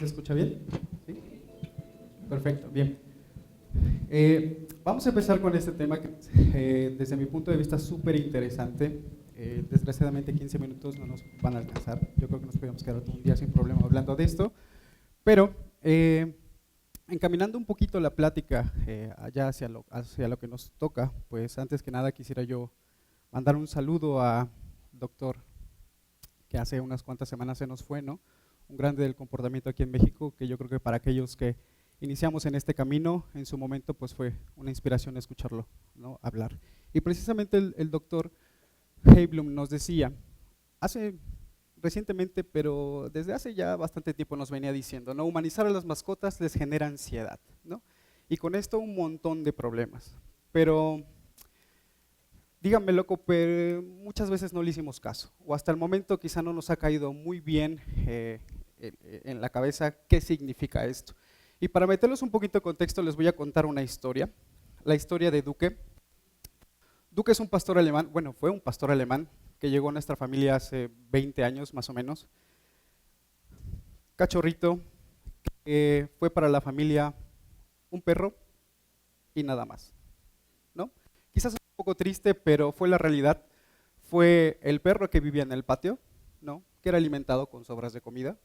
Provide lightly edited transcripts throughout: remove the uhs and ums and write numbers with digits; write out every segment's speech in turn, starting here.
escucha bien? ¿Sí? Perfecto, bien. Vamos a empezar con este tema que desde mi punto de vista es súper interesante. Desgraciadamente 15 minutos no nos van a alcanzar. Yo creo que nos podemos quedar todo un día sin problema hablando de esto. Pero encaminando un poquito la plática allá hacia lo que nos toca, pues antes que nada quisiera yo mandar un saludo a doctor, que hace unas cuantas semanas se nos fue, ¿no? Un grande del comportamiento aquí en México, que yo creo que para aquellos que iniciamos en este camino, en su momento pues fue una inspiración escucharlo, ¿no? Hablar. Y precisamente el doctor Heiblum nos decía, recientemente, pero desde hace ya bastante tiempo nos venía diciendo, ¿no? Humanizar a las mascotas les genera ansiedad, ¿no? Y con esto un montón de problemas. Pero díganme, loco, pero muchas veces no le hicimos caso, o hasta el momento quizá no nos ha caído muy bien en la cabeza qué significa esto. Y para meterlos un poquito en contexto les voy a contar una historia, la historia de Duque. Duque es un pastor alemán, bueno, fue un pastor alemán que llegó a nuestra familia hace 20 años más o menos. Cachorrito, que fue para la familia un perro y nada más, ¿no? Quizás un poco triste, pero fue la realidad. Fue el perro que vivía en el patio, ¿no? Que era alimentado con sobras de comida.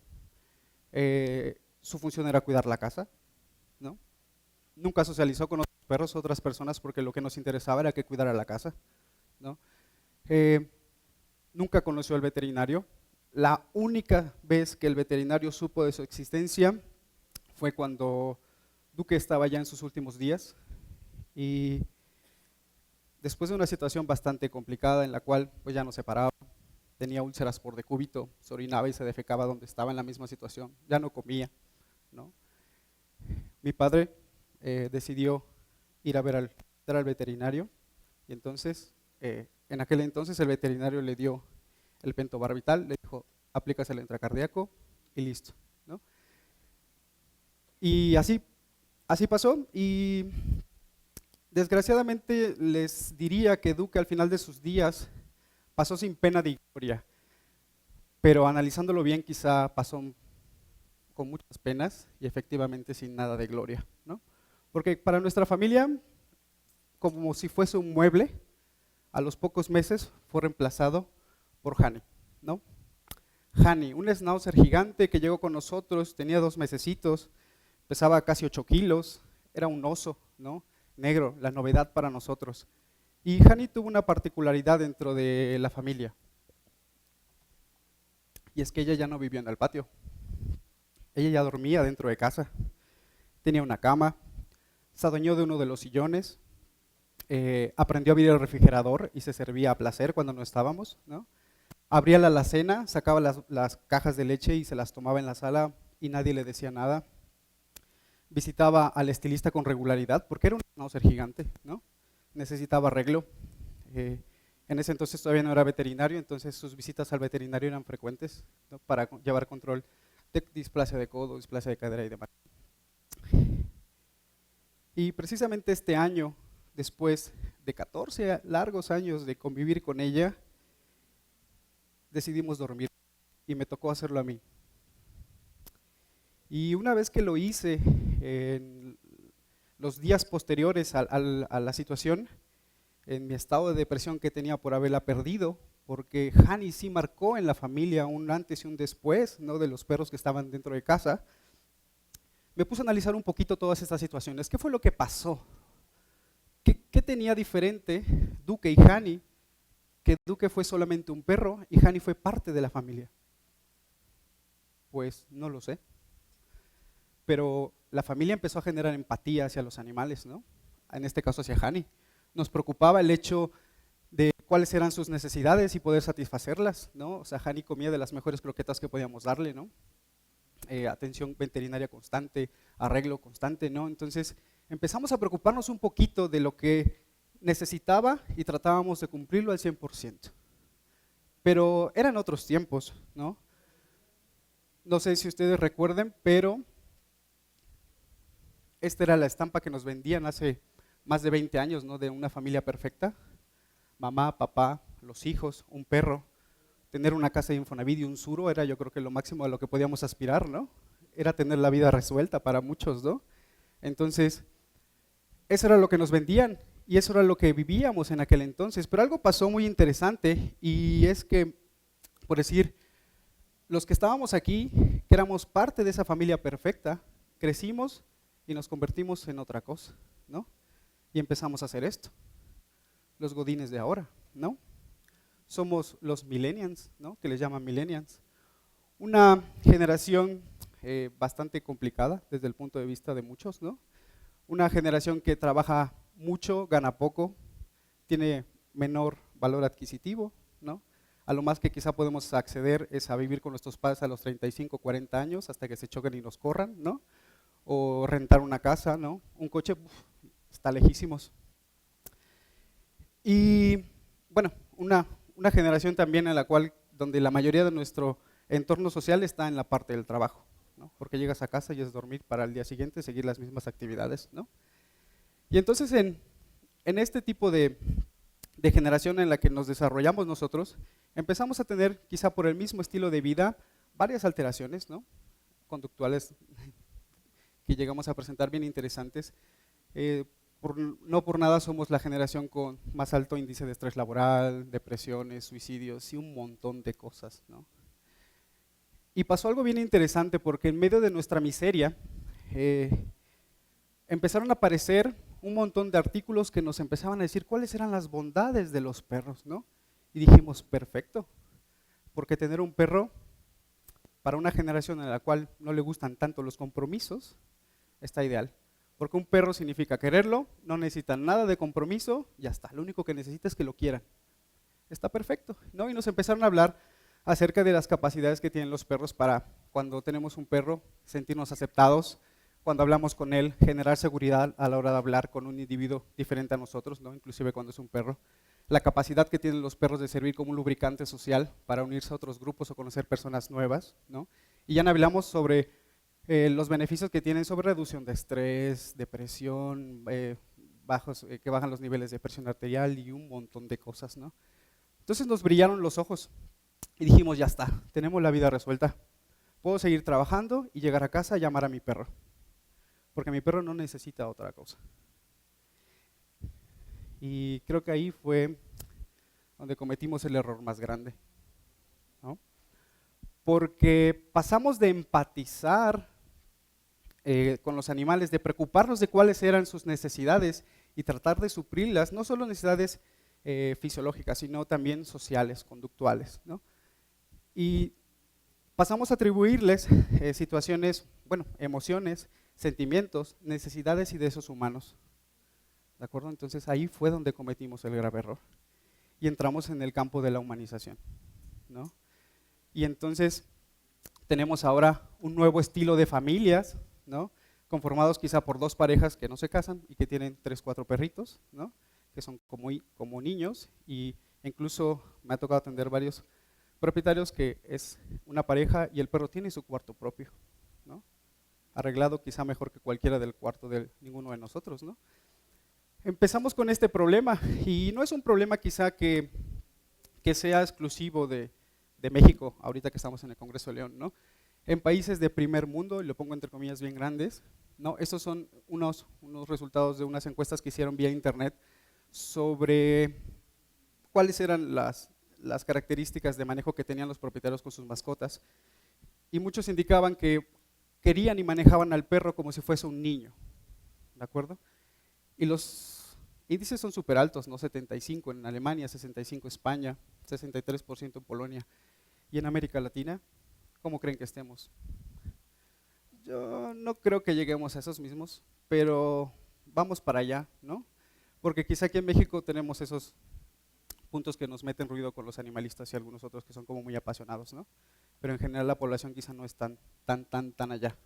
Su función era cuidar la casa, ¿no? Nunca socializó con otros perros, otras personas, porque lo que nos interesaba era que cuidara la casa, ¿no? Nunca conoció al veterinario. La única vez que el veterinario supo de su existencia fue cuando Duque estaba ya en sus últimos días y después de una situación bastante complicada en la cual pues ya no se paraba, tenía úlceras por decúbito, se orinaba y se defecaba donde estaba en la misma situación, ya no comía, ¿no? Mi padre decidió ir a ver al veterinario y entonces, en aquel entonces el veterinario le dio el pentobarbital, le dijo, aplicas el intracardíaco y listo, ¿no? Y así pasó y desgraciadamente les diría que Duque al final de sus días pasó sin pena ni gloria, pero analizándolo bien quizá pasó con muchas penas y efectivamente sin nada de gloria, ¿no? Porque para nuestra familia, como si fuese un mueble, a los pocos meses fue reemplazado por Hani, ¿no? Hani, un schnauzer gigante que llegó con nosotros, tenía 2 mesecitos, pesaba casi 8 kilos, era un oso, ¿no? Negro, la novedad para nosotros. Y Hani tuvo una particularidad dentro de la familia, y es que ella ya no vivía en el patio, ella ya dormía dentro de casa, tenía una cama, se adueñó de uno de los sillones, aprendió a abrir el refrigerador y se servía a placer cuando no estábamos, ¿no? Abría la alacena, sacaba las cajas de leche y se las tomaba en la sala y nadie le decía nada. Visitaba al estilista con regularidad porque era un schnauzer gigante, ¿no? Necesitaba arreglo. En ese entonces todavía no era veterinario, entonces sus visitas al veterinario eran frecuentes, ¿no? Para llevar control de displasia de codo, displasia de cadera y demás. Y precisamente este año, después de 14 largos años de convivir con ella, decidimos dormir y me tocó hacerlo a mí. Y una vez que lo hice, en los días posteriores a la situación, en mi estado de depresión que tenía por haberla perdido, porque Hani sí marcó en la familia un antes y un después, ¿no? De los perros que estaban dentro de casa, me puse a analizar un poquito todas estas situaciones. ¿Qué fue lo que pasó? ¿Qué tenía diferente Duque y Hani? Que Duque fue solamente un perro y Hani fue parte de la familia. Pues no lo sé. Pero la familia empezó a generar empatía hacia los animales, ¿no? En este caso hacia Hani. Nos preocupaba el hecho de cuáles eran sus necesidades y poder satisfacerlas, ¿no? O sea, Hani comía de las mejores croquetas que podíamos darle, ¿no? Atención veterinaria constante, arreglo constante, ¿no? Entonces empezamos a preocuparnos un poquito de lo que necesitaba y tratábamos de cumplirlo al 100%. Pero eran otros tiempos, ¿no? No sé si ustedes recuerden, pero esta era la estampa que nos vendían hace más de 20 años, ¿no? De una familia perfecta. Mamá, papá, los hijos, un perro. Tener una casa de Infonavit y un suro era yo creo que lo máximo a lo que podíamos aspirar, ¿no? era tener la vida resuelta para muchos, ¿no? Entonces, eso era lo que nos vendían y eso era lo que vivíamos en aquel entonces. Pero algo pasó muy interesante y es que, por decir, los que estábamos aquí, que éramos parte de esa familia perfecta, crecimos y nos convertimos en otra cosa, ¿no? Y empezamos a hacer esto, los godines de ahora, ¿no? Somos los millennials, ¿no? Que les llaman millennials. Una generación bastante complicada desde el punto de vista de muchos, ¿no? Una generación que trabaja mucho, gana poco, tiene menor valor adquisitivo, ¿no? A lo más que quizá podemos acceder es a vivir con nuestros padres a los 35, 40 años hasta que se choquen y nos corran, ¿no? O rentar una casa, ¿no? Un coche está lejísimos. Y bueno, una generación también en la cual, donde la mayoría de nuestro entorno social está en la parte del trabajo, ¿no? Porque llegas a casa y es dormir para el día siguiente seguir las mismas actividades, ¿no? Y entonces en este tipo de generación en la que nos desarrollamos nosotros, empezamos a tener, quizá por el mismo estilo de vida, varias alteraciones, ¿no? Conductuales que llegamos a presentar bien interesantes. No por nada somos la generación con más alto índice de estrés laboral, depresiones, suicidios y un montón de cosas, ¿no? Y pasó algo bien interesante porque en medio de nuestra miseria empezaron a aparecer un montón de artículos que nos empezaban a decir cuáles eran las bondades de los perros, ¿no? Y dijimos, perfecto, porque tener un perro para una generación en la cual no le gustan tanto los compromisos, está ideal. Porque un perro significa quererlo, no necesita nada de compromiso, ya está, lo único que necesita es que lo quieran. Está perfecto, ¿no? Y nos empezaron a hablar acerca de las capacidades que tienen los perros para, cuando tenemos un perro, sentirnos aceptados, cuando hablamos con él, generar seguridad a la hora de hablar con un individuo diferente a nosotros, ¿no? Inclusive cuando es un perro. La capacidad que tienen los perros de servir como un lubricante social para unirse a otros grupos o conocer personas nuevas, ¿no? Y ya hablamos sobre los beneficios que tienen sobre reducción de estrés, depresión, que bajan los niveles de presión arterial y un montón de cosas, ¿no? Entonces nos brillaron los ojos y dijimos, ya está, tenemos la vida resuelta. Puedo seguir trabajando y llegar a casa y llamar a mi perro, porque mi perro no necesita otra cosa. Y creo que ahí fue donde cometimos el error más grande, ¿no? Porque pasamos de empatizar con los animales, de preocuparnos de cuáles eran sus necesidades y tratar de suplirlas, no solo necesidades fisiológicas, sino también sociales, conductuales, ¿no? Y pasamos a atribuirles situaciones, bueno, emociones, sentimientos, necesidades y deseos humanos, ¿de acuerdo? Entonces ahí fue donde cometimos el grave error y entramos en el campo de la humanización, ¿no? Y entonces tenemos ahora un nuevo estilo de familias, ¿no? Conformados quizá por dos parejas que no se casan y que tienen 3, 4 perritos, ¿no? Que son como niños, y incluso me ha tocado atender varios propietarios que es una pareja y el perro tiene su cuarto propio, ¿no? Arreglado quizá mejor que cualquiera del cuarto de ninguno de nosotros, ¿no? Empezamos con este problema y no es un problema quizá que sea exclusivo de México, ahorita que estamos en el Congreso de León, ¿no? En países de primer mundo, y lo pongo entre comillas bien grandes, ¿no? Estos son unos resultados de unas encuestas que hicieron vía internet sobre cuáles eran las características de manejo que tenían los propietarios con sus mascotas. Y muchos indicaban que querían y manejaban al perro como si fuese un niño, ¿de acuerdo? Y los índices son súper altos, ¿no? 75 en Alemania, 65 en España, 63% en Polonia. Y en América Latina, ¿cómo creen que estemos? Yo no creo que lleguemos a esos mismos, pero vamos para allá, ¿no? Porque quizá aquí en México tenemos esos puntos que nos meten ruido con los animalistas y algunos otros que son como muy apasionados, ¿no? Pero en general la población quizá no es tan allá.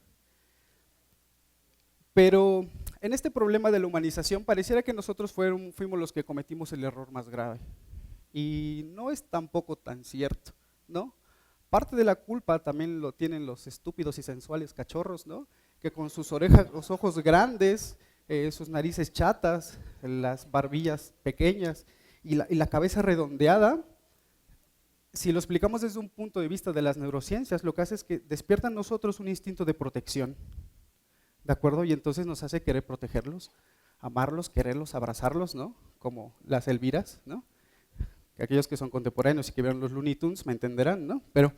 Pero en este problema de la humanización pareciera que nosotros fuimos los que cometimos el error más grave. Y no es tampoco tan cierto, ¿no? Parte de la culpa también lo tienen los estúpidos y sensuales cachorros, ¿no? Que con sus orejas, los ojos grandes, sus narices chatas, las barbillas pequeñas y la cabeza redondeada, si lo explicamos desde un punto de vista de las neurociencias, lo que hace es que despierta en nosotros un instinto de protección, ¿de acuerdo? Y entonces nos hace querer protegerlos, amarlos, quererlos, abrazarlos, ¿no? Como las Elviras, ¿no? Que aquellos que son contemporáneos y que vieron los Looney Tunes me entenderán, ¿no? Pero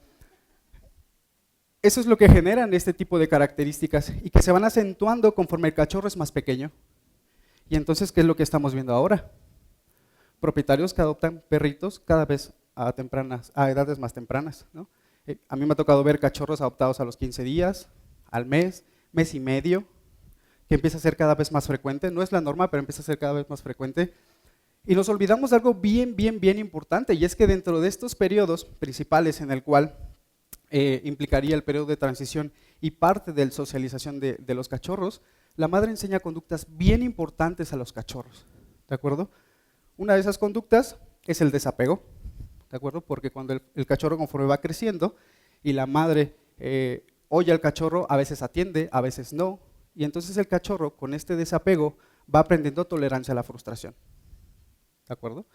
eso es lo que generan este tipo de características y que se van acentuando conforme el cachorro es más pequeño. Y entonces, ¿qué es lo que estamos viendo ahora? Propietarios que adoptan perritos cada vez a edades más tempranas, ¿no? A mí me ha tocado ver cachorros adoptados a los 15 días, al mes, mes y medio, que empieza a ser cada vez más frecuente. No es la norma, pero empieza a ser cada vez más frecuente. Y nos olvidamos de algo bien importante, y es que dentro de estos periodos principales en el cual implicaría el periodo de transición y parte de la socialización de los cachorros, la madre enseña conductas bien importantes a los cachorros, ¿de acuerdo? Una de esas conductas es el desapego, ¿de acuerdo? Porque cuando el cachorro conforme va creciendo y la madre oye al cachorro, a veces atiende, a veces no, y entonces el cachorro con este desapego va aprendiendo tolerancia a la frustración, ¿de acuerdo?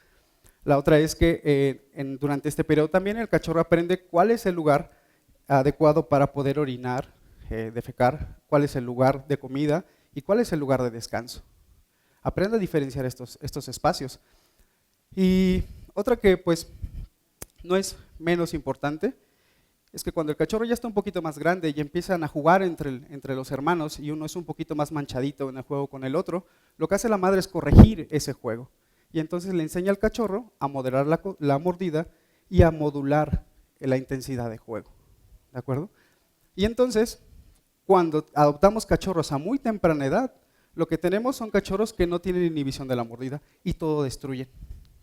La otra es que durante este periodo también el cachorro aprende cuál es el lugar adecuado para poder orinar, defecar, cuál es el lugar de comida y cuál es el lugar de descanso. Aprende a diferenciar estos espacios. Y otra que pues no es menos importante es que cuando el cachorro ya está un poquito más grande y empiezan a jugar entre los hermanos y uno es un poquito más manchadito en el juego con el otro, lo que hace la madre es corregir ese juego. Y entonces le enseña al cachorro a moderar la mordida y a modular la intensidad de juego, ¿de acuerdo? Y entonces, cuando adoptamos cachorros a muy temprana edad, lo que tenemos son cachorros que no tienen inhibición de la mordida y todo destruyen,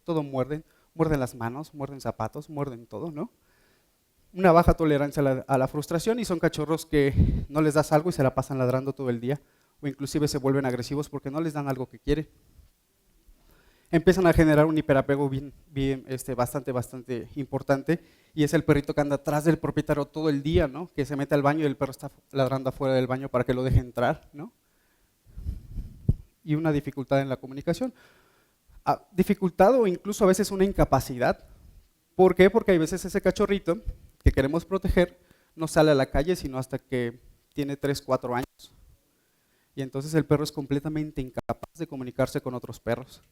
todo muerden las manos, muerden zapatos, muerden todo, ¿no? Una baja tolerancia a la frustración y son cachorros que no les das algo y se la pasan ladrando todo el día o inclusive se vuelven agresivos porque no les dan algo que quieren. Empiezan a generar un hiperapego bastante importante y es el perrito que anda atrás del propietario todo el día, ¿no? Que se mete al baño y el perro está ladrando afuera del baño para que lo deje entrar, ¿no? Y una dificultad en la comunicación. Dificultad o incluso a veces una incapacidad. ¿Por qué? Porque hay veces ese cachorrito que queremos proteger no sale a la calle sino hasta que tiene 3, 4 años. Y entonces el perro es completamente incapaz de comunicarse con otros perros.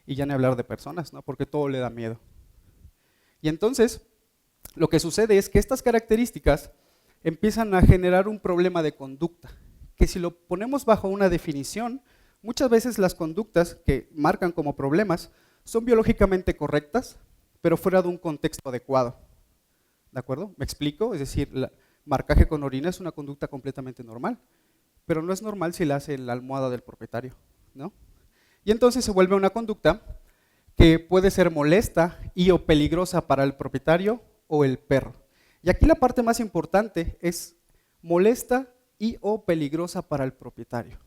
Y ya ni hablar de personas, ¿no? Porque todo le da miedo. Y entonces, lo que sucede es que estas características empiezan a generar un problema de conducta, que si lo ponemos bajo una definición, muchas veces las conductas que marcan como problemas son biológicamente correctas, pero fuera de un contexto adecuado. ¿De acuerdo? ¿Me explico? Es decir, el marcaje con orina es una conducta completamente normal, pero no es normal si la hace la almohada del propietario, ¿no? Y entonces se vuelve una conducta que puede ser molesta y o peligrosa para el propietario o el perro. Y aquí la parte más importante es molesta y o peligrosa para el propietario.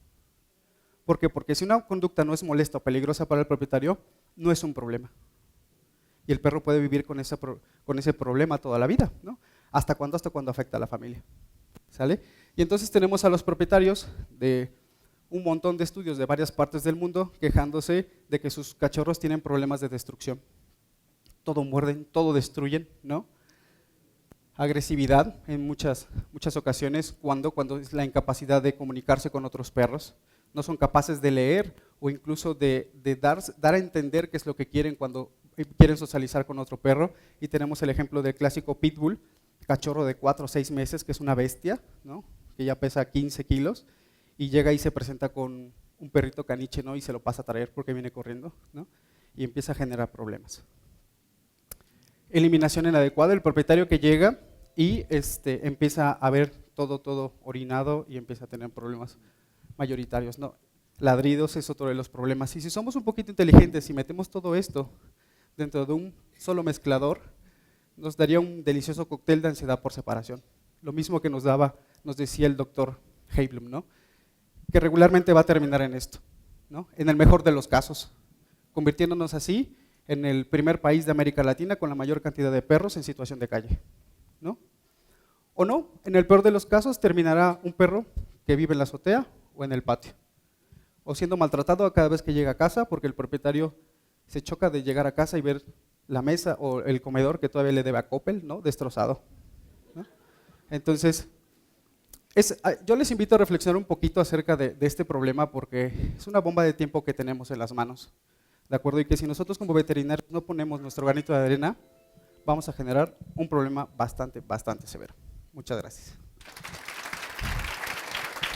¿Por qué? Porque si una conducta no es molesta o peligrosa para el propietario, no es un problema. Y el perro puede vivir con ese problema toda la vida, ¿no? ¿Hasta cuándo? Hasta cuando afecta a la familia. ¿Sale? Y entonces tenemos a los propietarios de un montón de estudios de varias partes del mundo quejándose de que sus cachorros tienen problemas de destrucción. Todo muerden, todo destruyen, ¿no? Agresividad en muchas ocasiones, cuando es la incapacidad de comunicarse con otros perros. No son capaces de leer o incluso de dar a entender qué es lo que quieren cuando quieren socializar con otro perro. Y tenemos el ejemplo del clásico pitbull, cachorro de 4 o 6 meses, que es una bestia, ¿no? Que ya pesa 15 kilos. Y llega y se presenta con un perrito caniche, ¿no? Y se lo pasa a traer porque viene corriendo, ¿no? Y empieza a generar problemas. Eliminación inadecuada, el propietario que llega y empieza a ver todo orinado y empieza a tener problemas mayoritarios, ¿no? Ladridos es otro de los problemas. Y si somos un poquito inteligentes y metemos todo esto dentro de un solo mezclador, nos daría un delicioso cóctel de ansiedad por separación. Lo mismo que nos decía el doctor Heiblum, ¿no? Que regularmente va a terminar en esto, ¿no? En el mejor de los casos, convirtiéndonos así en el primer país de América Latina con la mayor cantidad de perros en situación de calle, ¿no? O no, en el peor de los casos terminará un perro que vive en la azotea o en el patio, o siendo maltratado a cada vez que llega a casa porque el propietario se choca de llegar a casa y ver la mesa o el comedor que todavía le debe a Coppel, ¿no? Destrozado, ¿no? Entonces, yo les invito a reflexionar un poquito acerca de este problema porque es una bomba de tiempo que tenemos en las manos, ¿de acuerdo? Y que si nosotros como veterinarios no ponemos nuestro granito de arena, vamos a generar un problema bastante severo. Muchas gracias.